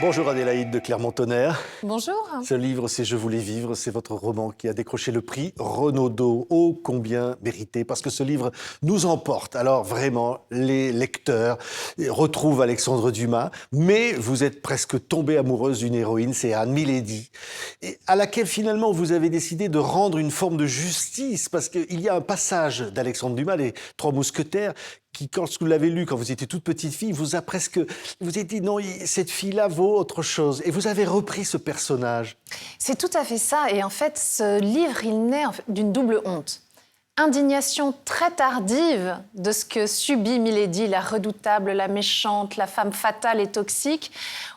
Bonjour Adélaïde de Clermont-Tonnerre. Bonjour. Ce livre, c'est Je voulais vivre, c'est votre roman qui a décroché le prix Renaudot. Oh, combien mérité, parce que ce livre nous emporte. Alors vraiment, les lecteurs retrouvent Alexandre Dumas, mais vous êtes presque tombée amoureuse d'une héroïne, c'est Anne Milady, à laquelle finalement vous avez décidé de rendre une forme de justice, parce qu'il y a un passage d'Alexandre Dumas, Les Trois Mousquetaires, qui, quand vous l'avez lu, quand vous étiez toute petite fille, vous avez dit non, cette fille-là vaut autre chose. Et vous avez repris ce personnage. C'est tout à fait ça. Et en fait, ce livre, il naît d'une double honte. Indignation très tardive de ce que subit Milady, la redoutable, la méchante, la femme fatale et toxique,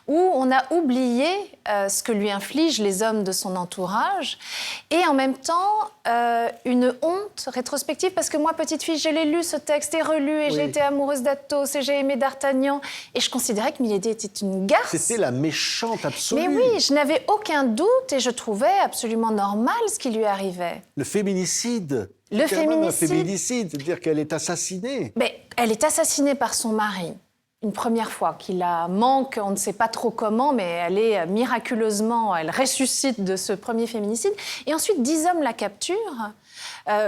où on a oublié ce que lui infligent les hommes de son entourage, et en même temps une honte rétrospective, parce que moi, petite fille, je l'ai lu ce texte et relu, et Oui. j'ai été amoureuse d'Athos, et j'ai aimé d'Artagnan, et je considérais que Milady était une garce. C'était la méchante absolue. Mais oui, je n'avais aucun doute, et je trouvais absolument normal ce qui lui arrivait. Le féminicide. Le C'est quand même un féminicide. féminicide, c'est-à-dire qu'elle est assassinée. Mais elle est assassinée par son mari, une première fois, qui la manque, on ne sait pas trop comment, mais elle est miraculeusement, elle ressuscite de ce premier féminicide. Et ensuite, 10 hommes la capturent,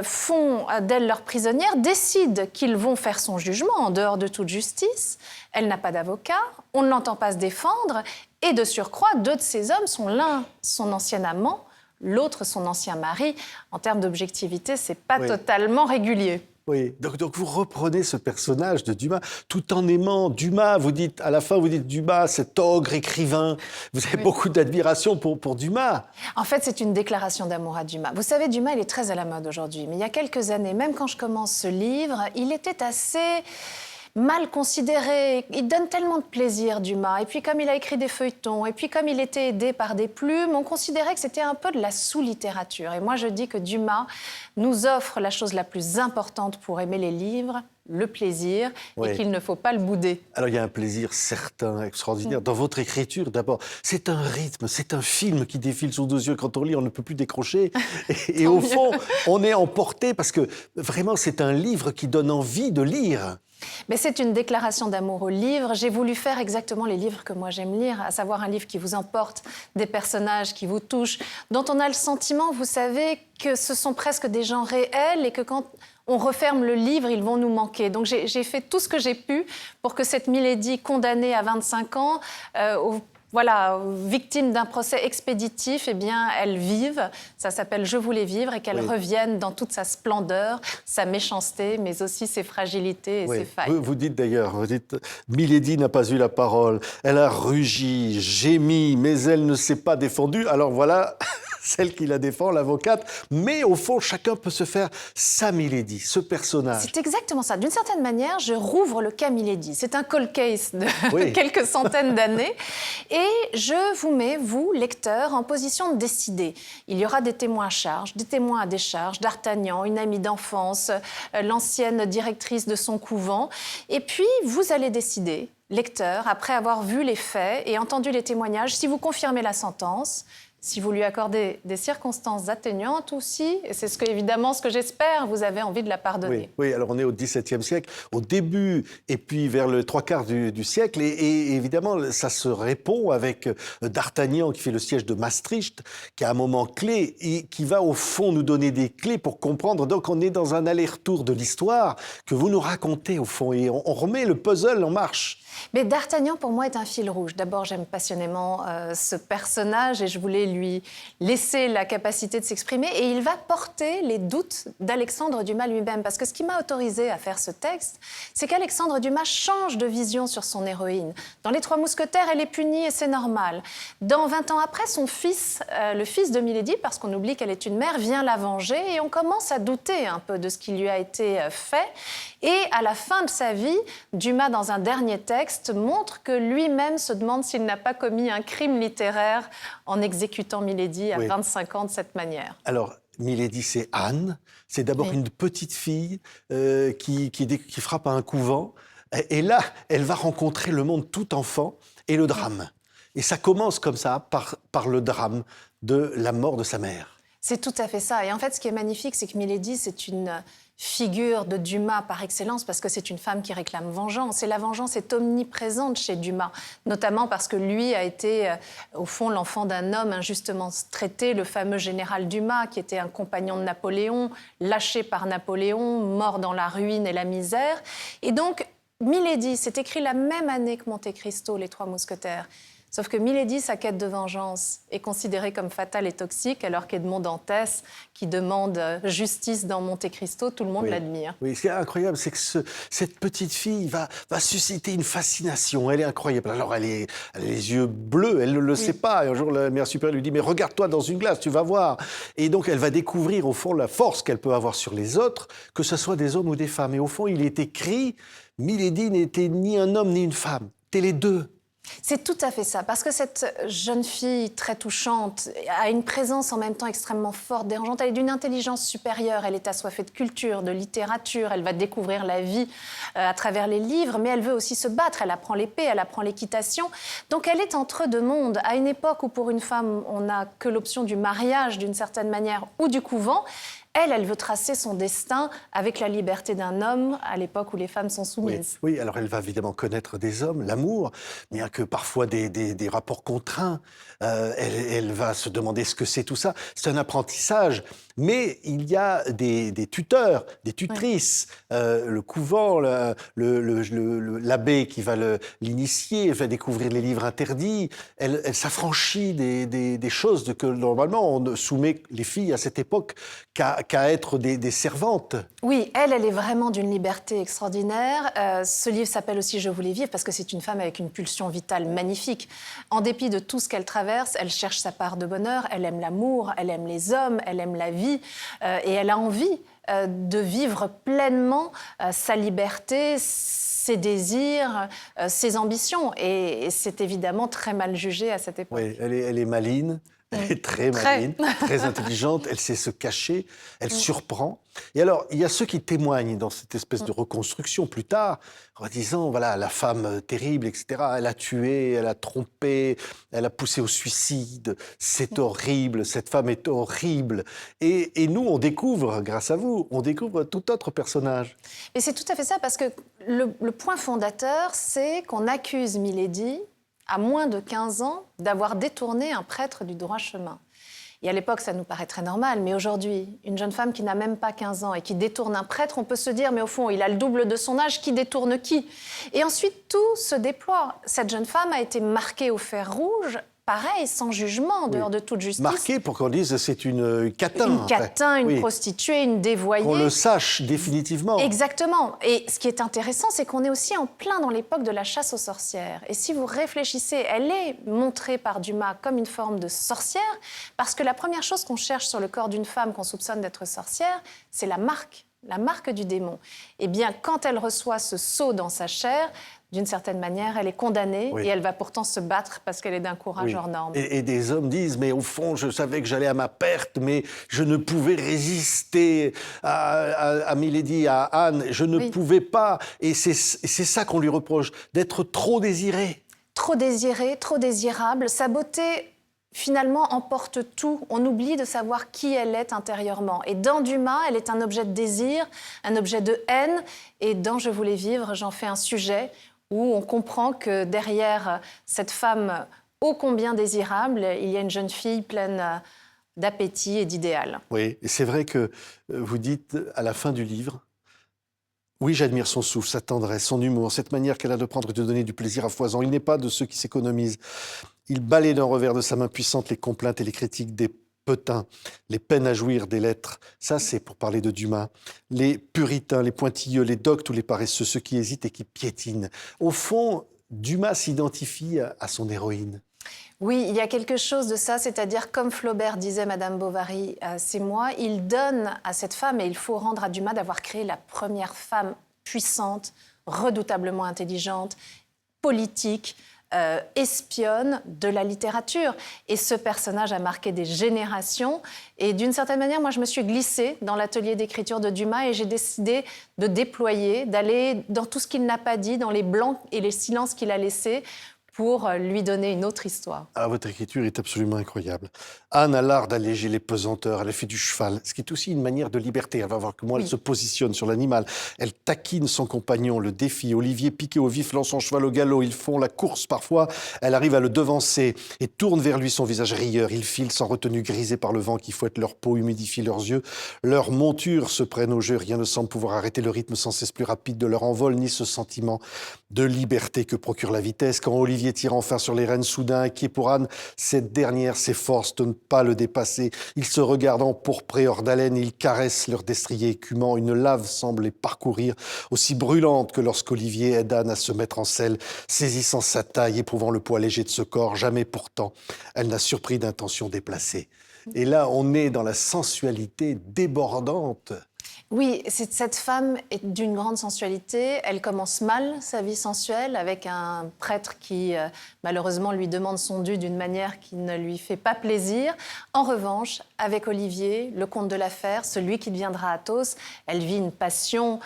font d'elle leur prisonnière, décident qu'ils vont faire son jugement en dehors de toute justice. Elle n'a pas d'avocat, on ne l'entend pas se défendre, et de surcroît, 2 de ces hommes sont l'un son ancien amant, l'autre son ancien mari. En termes d'objectivité, c'est pas Oui. totalement régulier. Oui, donc vous reprenez ce personnage de Dumas tout en aimant Dumas. Vous dites, à la fin, vous dites Dumas, cet ogre écrivain. Vous avez beaucoup d'admiration pour Dumas. En fait, c'est une déclaration d'amour à Dumas. Vous savez, Dumas, il est très à la mode aujourd'hui. Mais il y a quelques années, même quand je commence ce livre, il était assez mal considéré. Il donne tellement de plaisir, Dumas. Et puis, comme il a écrit des feuilletons, et puis comme il était aidé par des plumes, on considérait que c'était un peu de la sous-littérature. Et moi, je dis que Dumas nous offre la chose la plus importante pour aimer les livres, le plaisir, Oui. et qu'il ne faut pas le bouder. Alors, il y a un plaisir certain, extraordinaire. Dans votre écriture, d'abord, c'est un rythme, c'est un film qui défile sous nos yeux. Quand on lit, on ne peut plus décrocher. Et au fond, on est emporté parce que vraiment, c'est un livre qui donne envie de lire. Mais c'est une déclaration d'amour au livre. J'ai voulu faire exactement les livres que moi j'aime lire, à savoir un livre qui vous emporte, des personnages qui vous touchent, dont on a le sentiment, vous savez, que ce sont presque des gens réels et que quand on referme le livre, ils vont nous manquer. Donc j'ai fait tout ce que j'ai pu pour que cette Milady condamnée à 25 ans, victime d'un procès expéditif, eh bien, elle vive. Ça s'appelle « Je voulais vivre » et qu'elle revienne dans toute sa splendeur, sa méchanceté, mais aussi ses fragilités et ses failles. Vous dites d'ailleurs, Milady n'a pas eu la parole. Elle a rugi, gémi, mais elle ne s'est pas défendue. Alors voilà, celle qui la défend, l'avocate. Mais au fond, chacun peut se faire sa Milady, ce personnage. C'est exactement ça. D'une certaine manière, je rouvre le cas Milady. C'est un cold case de Oui. quelques centaines d'années. Et je vous mets, vous, lecteurs, en position de décider. Il y aura des témoins à charge, des témoins à décharge, d'Artagnan, une amie d'enfance, l'ancienne directrice de son couvent. Et puis, vous allez décider, lecteurs, après avoir vu les faits et entendu les témoignages, si vous confirmez la sentence, si vous lui accordez des circonstances atténuantes aussi, et c'est évidemment ce que j'espère, vous avez envie de la pardonner. Oui, alors on est au XVIIe siècle, au début et puis vers le 3/4 du siècle, et évidemment ça se répond avec d'Artagnan qui fait le siège de Maastricht, qui a un moment clé et qui va au fond nous donner des clés pour comprendre. Donc on est dans un aller-retour de l'histoire que vous nous racontez au fond, et on remet le puzzle en marche. Mais d'Artagnan, pour moi, est un fil rouge. D'abord, j'aime passionnément ce personnage et je voulais lui laisser la capacité de s'exprimer. Et il va porter les doutes d'Alexandre Dumas lui-même. Parce que ce qui m'a autorisé à faire ce texte, c'est qu'Alexandre Dumas change de vision sur son héroïne. Dans Les Trois Mousquetaires, elle est punie et c'est normal. Dans 20 ans après, son fils, le fils de Milady, parce qu'on oublie qu'elle est une mère, vient la venger. Et on commence à douter un peu de ce qui lui a été fait. Et à la fin de sa vie, Dumas, dans un dernier texte, montre que lui-même se demande s'il n'a pas commis un crime littéraire en exécutant Milady à 25 ans de cette manière. Alors, Milady, c'est Anne. C'est d'abord une petite fille qui frappe à un couvent. Et là, elle va rencontrer le monde tout enfant et le drame. Et ça commence comme ça, par le drame de la mort de sa mère. C'est tout à fait ça. Et en fait, ce qui est magnifique, c'est que Milady, c'est une figure de Dumas par excellence parce que c'est une femme qui réclame vengeance. Et la vengeance est omniprésente chez Dumas, notamment parce que lui a été, au fond, l'enfant d'un homme injustement traité, le fameux général Dumas, qui était un compagnon de Napoléon, lâché par Napoléon, mort dans la ruine et la misère. Et donc, Milady, c'est écrit la même année que Monte Cristo, Les Trois Mousquetaires. Sauf que Milady, sa quête de vengeance, est considérée comme fatale et toxique, alors qu'Edmond Dantès, qui demande justice dans Monte Cristo, tout le monde l'admire. Oui, ce qui est incroyable, c'est que cette petite fille va susciter une fascination. Elle est incroyable. Alors, elle a les yeux bleus, elle ne le sait pas. Et un jour, la mère supérieure lui dit « Mais regarde-toi dans une glace, tu vas voir ». Et donc, elle va découvrir, au fond, la force qu'elle peut avoir sur les autres, que ce soit des hommes ou des femmes. Et au fond, il est écrit « Milady n'était ni un homme ni une femme. T'es les deux ». C'est tout à fait ça, parce que cette jeune fille très touchante a une présence en même temps extrêmement forte, dérangeante. Elle est d'une intelligence supérieure, elle est assoiffée de culture, de littérature, elle va découvrir la vie à travers les livres, mais elle veut aussi se battre, elle apprend l'épée, elle apprend l'équitation. Donc elle est entre deux mondes, à une époque où pour une femme, on n'a que l'option du mariage d'une certaine manière ou du couvent. Elle veut tracer son destin avec la liberté d'un homme à l'époque où les femmes sont soumises. Oui, alors elle va évidemment connaître des hommes, l'amour, bien que parfois des rapports contraints. Elle va se demander ce que c'est tout ça. C'est un apprentissage. Mais il y a des tuteurs, des tutrices, le couvent, l'abbé qui va l'initier, elle va découvrir les livres interdits. Elle s'affranchit des choses que normalement on soumet les filles à cette époque qu'à être des servantes. Oui, elle est vraiment d'une liberté extraordinaire. Ce livre s'appelle aussi « Je voulais vivre » parce que c'est une femme avec une pulsion vitale magnifique. En dépit de tout ce qu'elle traverse, elle cherche sa part de bonheur, elle aime l'amour, elle aime les hommes, elle aime la vie et elle a envie de vivre pleinement sa liberté, ses désirs, ses ambitions. Et c'est évidemment très mal jugé à cette époque. Oui, elle est maligne. Elle est très maligne, très intelligente, elle sait se cacher, elle surprend. Et alors, il y a ceux qui témoignent dans cette espèce de reconstruction plus tard, en disant, voilà, la femme terrible, etc., elle a tué, elle a trompé, elle a poussé au suicide, c'est horrible, cette femme est horrible. Et nous, on découvre, grâce à vous, on découvre tout autre personnage. Et c'est tout à fait ça, parce que le point fondateur, c'est qu'on accuse Milady, à moins de 15 ans, d'avoir détourné un prêtre du droit chemin. Et à l'époque, ça nous paraît très normal, mais aujourd'hui, une jeune femme qui n'a même pas 15 ans et qui détourne un prêtre, on peut se dire, mais au fond, il a le double de son âge, qui détourne qui? Et ensuite, tout se déploie. Cette jeune femme a été marquée au fer rouge, pareil, sans jugement, en dehors de toute justice. Marquée pour qu'on dise c'est une catin. Une catin, une prostituée, une dévoyée. Qu'on le sache définitivement. Exactement. Et ce qui est intéressant, c'est qu'on est aussi en plein dans l'époque de la chasse aux sorcières. Et si vous réfléchissez, elle est montrée par Dumas comme une forme de sorcière, parce que la première chose qu'on cherche sur le corps d'une femme qu'on soupçonne d'être sorcière, c'est la marque du démon. Eh bien, quand elle reçoit ce sceau dans sa chair, d'une certaine manière, elle est condamnée et elle va pourtant se battre parce qu'elle est d'un courage hors norme. Et des hommes disent, mais au fond, je savais que j'allais à ma perte, mais je ne pouvais résister à Milady, à Anne, je ne pouvais pas. Et c'est ça qu'on lui reproche, d'être trop désirée. Trop désirée, trop désirable. Sa beauté, finalement, emporte tout. On oublie de savoir qui elle est intérieurement. Et dans Dumas, elle est un objet de désir, un objet de haine. Et dans Je voulais vivre, j'en fais un sujet où on comprend que derrière cette femme ô combien désirable, il y a une jeune fille pleine d'appétit et d'idéal. Oui, et c'est vrai que vous dites à la fin du livre, oui, j'admire son souffle, sa tendresse, son humour, cette manière qu'elle a de prendre et de donner du plaisir à foison. Il n'est pas de ceux qui s'économisent. Il balaie d'un revers de sa main puissante les complaintes et les critiques des petins, les peines à jouir des lettres. Ça, c'est pour parler de Dumas. Les puritains, les pointilleux, les doctes ou les paresseux, ceux qui hésitent et qui piétinent. Au fond, Dumas s'identifie à son héroïne. Oui, il y a quelque chose de ça, c'est-à-dire, comme Flaubert disait, Madame Bovary, c'est moi, il donne à cette femme, et il faut rendre à Dumas d'avoir créé la première femme puissante, redoutablement intelligente, politique, espionne de la littérature. Et ce personnage a marqué des générations. Et d'une certaine manière, moi, je me suis glissée dans l'atelier d'écriture de Dumas et j'ai décidé de déployer, d'aller dans tout ce qu'il n'a pas dit, dans les blancs et les silences qu'il a laissés, pour lui donner une autre histoire. Ah, votre écriture est absolument incroyable. Anne a l'art d'alléger les pesanteurs, elle a fait du cheval, ce qui est aussi une manière de liberté. Elle va voir comment elle se positionne sur l'animal. Elle taquine son compagnon, le défie. Olivier, piqué au vif, lance son cheval au galop. Ils font la course parfois. Elle arrive à le devancer et tourne vers lui son visage rieur. Ils filent sans retenue, grisés par le vent qui fouette leur peau, humidifie leurs yeux. Leurs montures se prennent au jeu. Rien ne semble pouvoir arrêter le rythme sans cesse plus rapide de leur envol, ni ce sentiment de liberté que procure la vitesse. Quand Olivier tire enfin sur les rênes, soudain inquiet pour Anne, cette dernière s'efforce de ne pas le dépasser. Ils se regardent empourprés hors d'haleine, ils caressent leur destrier écumant. Une lave semble les parcourir, aussi brûlante que lorsqu'Olivier aide Anne à se mettre en selle, saisissant sa taille, éprouvant le poids léger de ce corps. Jamais pourtant, elle n'a surpris d'intention déplacée. Et là, on est dans la sensualité débordante. Oui, cette femme est d'une grande sensualité. Elle commence mal sa vie sensuelle avec un prêtre qui, malheureusement, lui demande son dû d'une manière qui ne lui fait pas plaisir. En revanche, avec Olivier, le comte de la Fère, celui qui deviendra Athos, elle vit une passion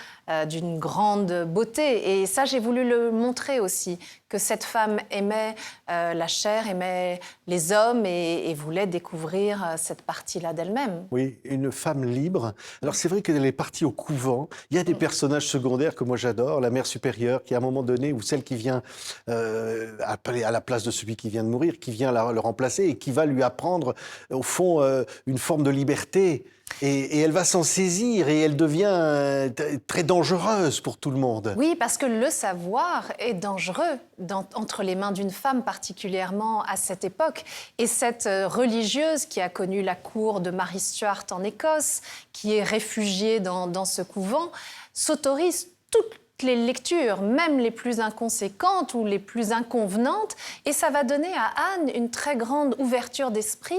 d'une grande beauté. Et ça, j'ai voulu le montrer aussi, que cette femme aimait la chair, aimait les hommes et voulait découvrir cette partie-là d'elle-même. Oui, une femme libre. Alors c'est vrai qu'elle est partie au couvent. Il y a des personnages secondaires que moi j'adore. La mère supérieure qui à un moment donné, ou celle qui vient à la place de celui qui vient de mourir, qui vient le remplacer et qui va lui apprendre au fond une forme de liberté. Et elle va s'en saisir et elle devient très dangereuse pour tout le monde. Oui, parce que le savoir est dangereux entre les mains d'une femme, particulièrement à cette époque. Et cette religieuse qui a connu la cour de Mary Stuart en Écosse, qui est réfugiée dans ce couvent, s'autorise toutes les lectures, même les plus inconséquentes ou les plus inconvenantes, et ça va donner à Anne une très grande ouverture d'esprit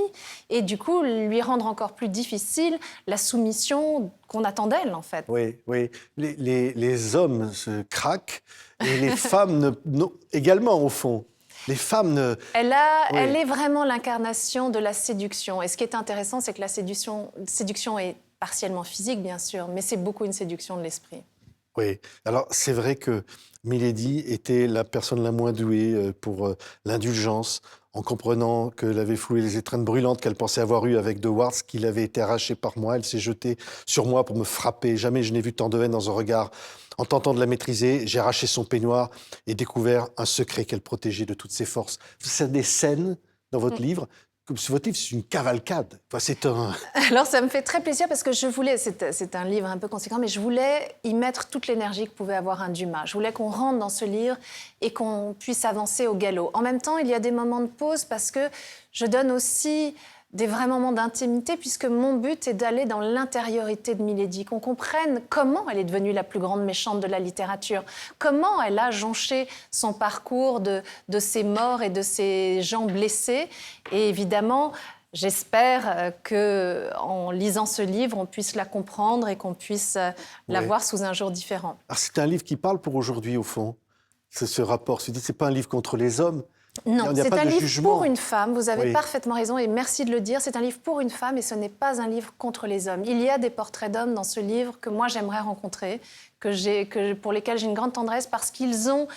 et du coup lui rendre encore plus difficile la soumission qu'on attend d'elle, en fait. Oui, oui. Les hommes se craquent et les femmes également, au fond. Les femmes ne... Elle est vraiment l'incarnation de la séduction. Et ce qui est intéressant, c'est que la séduction est partiellement physique, bien sûr, mais c'est beaucoup une séduction de l'esprit. Oui, alors c'est vrai que Milady était la personne la moins douée pour l'indulgence, en comprenant qu'elle avait foulé les étreintes brûlantes qu'elle pensait avoir eues avec De Wardes, qu'il avait été arraché par moi. Elle s'est jetée sur moi pour me frapper. Jamais je n'ai vu tant de haine dans un regard. En tentant de la maîtriser, j'ai arraché son peignoir et découvert un secret qu'elle protégeait de toutes ses forces. C'est des scènes dans votre livre. Votre livre, c'est une cavalcade. Enfin, c'est un... Alors, ça me fait très plaisir parce que je voulais, c'est un livre un peu conséquent, mais je voulais y mettre toute l'énergie que pouvait avoir un Dumas. Je voulais qu'on rentre dans ce livre et qu'on puisse avancer au galop. En même temps, il y a des moments de pause parce que je donne aussi des vrais moments d'intimité, puisque mon but est d'aller dans l'intériorité de Milady, qu'on comprenne comment elle est devenue la plus grande méchante de la littérature, comment elle a jonché son parcours de ses morts et de ses gens blessés. Et évidemment, j'espère qu'en lisant ce livre, on puisse la comprendre et qu'on puisse la voir sous un jour différent. Alors, c'est un livre qui parle pour aujourd'hui, au fond. C'est ce rapport. C'est pas un livre contre les hommes. Non, c'est un livre pour une femme, vous avez parfaitement raison et merci de le dire, c'est un livre pour une femme et ce n'est pas un livre contre les hommes. Il y a des portraits d'hommes dans ce livre que moi j'aimerais rencontrer, pour lesquels j'ai une grande tendresse parce qu'ils ont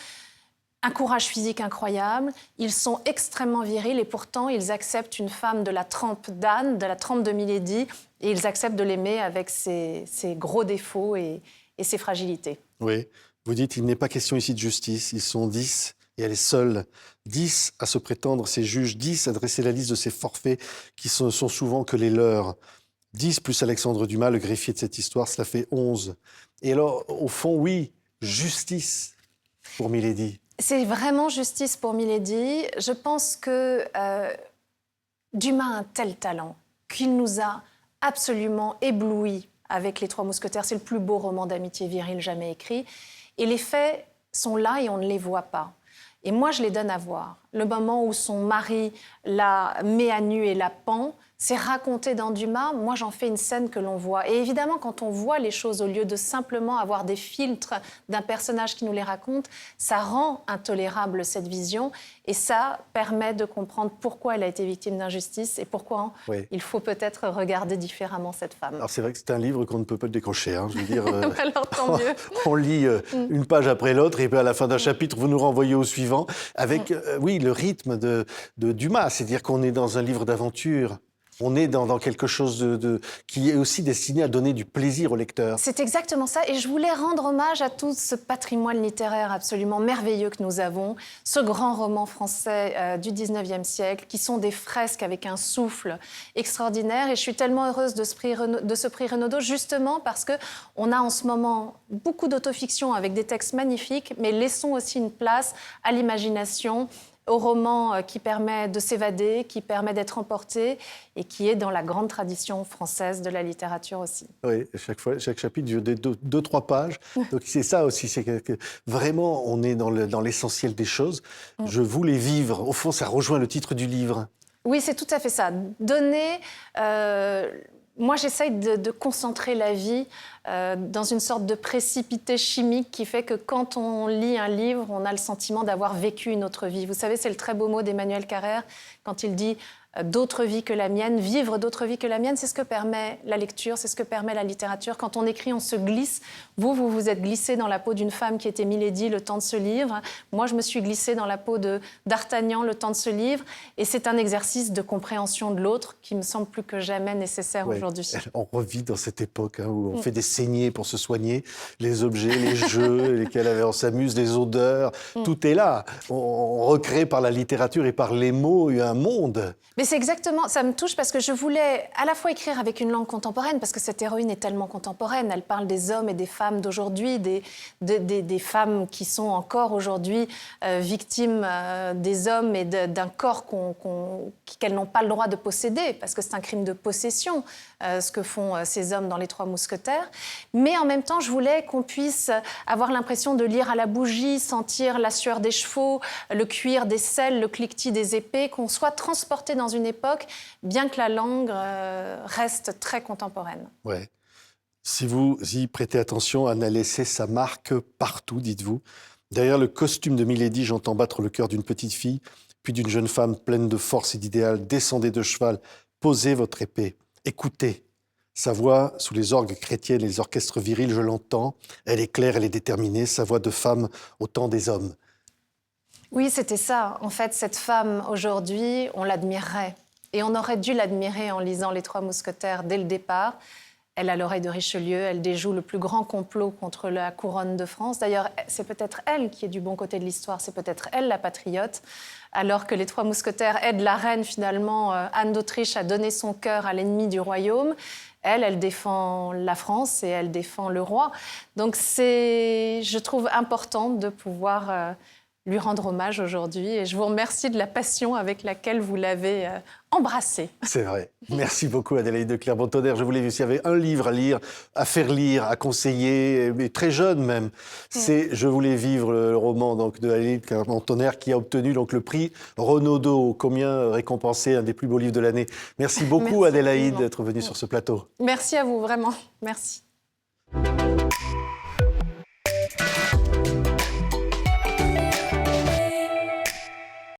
un courage physique incroyable, ils sont extrêmement virils et pourtant ils acceptent une femme de la trempe d'Anne, de la trempe de Milady et ils acceptent de l'aimer avec ses gros défauts et ses fragilités. Oui, vous dites il n'est pas question ici de justice, ils sont 10. Et elle est seule. 10 à se prétendre ses juges, 10 à dresser la liste de ses forfaits qui sont souvent que les leurs. 10 plus Alexandre Dumas, le greffier de cette histoire, cela fait 11. Et alors, au fond, oui, justice pour Milady. C'est vraiment justice pour Milady. Je pense que Dumas a un tel talent qu'il nous a absolument éblouis avec Les Trois Mousquetaires. C'est le plus beau roman d'amitié virile jamais écrit. Et les faits sont là et on ne les voit pas. Et moi, je les donne à voir. Le moment où son mari la met à nu et la pend, c'est raconté dans Dumas. Moi, j'en fais une scène que l'on voit. Et évidemment, quand on voit les choses, au lieu de simplement avoir des filtres d'un personnage qui nous les raconte, ça rend intolérable cette vision. Et ça permet de comprendre pourquoi elle a été victime d'injustice et pourquoi il faut peut-être regarder différemment cette femme. Alors c'est vrai que c'est un livre qu'on ne peut pas décrocher. Je veux dire, alors tant mieux. On lit une page après l'autre et puis à la fin d'un chapitre, vous nous renvoyez au suivant avec, oui, le rythme de Dumas. C'est-à-dire qu'on est dans un livre d'aventure. On est dans quelque chose qui est aussi destiné à donner du plaisir au lecteur. C'est exactement ça. Et je voulais rendre hommage à tout ce patrimoine littéraire absolument merveilleux que nous avons. Ce grand roman français du 19e siècle, qui sont des fresques avec un souffle extraordinaire. Et je suis tellement heureuse de ce prix Renaudot, justement parce qu'on a en ce moment beaucoup d'autofiction avec des textes magnifiques, mais laissons aussi une place à l'imagination, au roman qui permet de s'évader, qui permet d'être emporté et qui est dans la grande tradition française de la littérature aussi. Oui, chaque chapitre dure 2-3 pages. Donc c'est ça aussi, c'est que vraiment on est dans l'essentiel des choses. Je voulais vivre. Au fond, ça rejoint le titre du livre. Oui, c'est tout à fait ça. Donner... Moi, j'essaye de concentrer la vie dans une sorte de précipité chimique qui fait que quand on lit un livre, on a le sentiment d'avoir vécu une autre vie. Vous savez, c'est le très beau mot d'Emmanuel Carrère quand il dit d'autres vies que la mienne, vivre d'autres vies que la mienne, c'est ce que permet la lecture, c'est ce que permet la littérature. Quand on écrit, on se glisse. Vous vous êtes glissé dans la peau d'une femme qui était Milady le temps de ce livre. Moi, je me suis glissée dans la peau de d'Artagnan le temps de ce livre. Et c'est un exercice de compréhension de l'autre qui me semble plus que jamais nécessaire aujourd'hui. On revit dans cette époque où on fait des saignées pour se soigner. Les objets, les jeux, lesquels on s'amuse, les odeurs, tout est là. On recrée par la littérature et par les mots un monde. Mais c'est exactement, ça me touche parce que je voulais à la fois écrire avec une langue contemporaine, parce que cette héroïne est tellement contemporaine. Elle parle des hommes et des femmes d'aujourd'hui, des femmes qui sont encore aujourd'hui victimes des hommes et d'un corps qu'elles n'ont pas le droit de posséder, parce que c'est un crime de possession, ce que font ces hommes dans Les Trois Mousquetaires. Mais en même temps, je voulais qu'on puisse avoir l'impression de lire à la bougie, sentir la sueur des chevaux, le cuir des selles, le cliquetis des épées, qu'on soit transporté dans une époque, bien que la langue reste très contemporaine. Ouais. Si vous y prêtez attention, Anne a laissé sa marque partout, dites-vous. Derrière le costume de Milady, j'entends battre le cœur d'une petite fille, puis d'une jeune femme pleine de force et d'idéal. Descendez de cheval, posez votre épée, écoutez. Sa voix, sous les orgues chrétiennes et les orchestres virils, je l'entends. Elle est claire, elle est déterminée, sa voix de femme au temps des hommes. Oui, c'était ça. En fait, cette femme, aujourd'hui, on l'admirerait. Et on aurait dû l'admirer en lisant Les Trois Mousquetaires dès le départ. Elle a l'oreille de Richelieu, elle déjoue le plus grand complot contre la couronne de France. D'ailleurs, c'est peut-être elle qui est du bon côté de l'histoire, c'est peut-être elle la patriote. Alors que les Trois Mousquetaires aident la reine, finalement, Anne d'Autriche, à donner son cœur à l'ennemi du royaume. Elle défend la France et elle défend le roi. Donc c'est, je trouve, important de pouvoir lui rendre hommage aujourd'hui. Et je vous remercie de la passion avec laquelle vous l'avez embrassée. C'est vrai. Merci beaucoup, Adélaïde de Clermont-Tonnerre. Je voulais dire, s'il y avait un livre à lire, à faire lire, à conseiller, mais très jeune même, c'est « Je voulais vivre », le roman donc, de Adélaïde de Clermont-Tonnerre qui a obtenu donc, le prix Renaudot, combien récompensé, un des plus beaux livres de l'année. Merci beaucoup, Adélaïde, d'être venue sur ce plateau. Merci à vous, vraiment. Merci.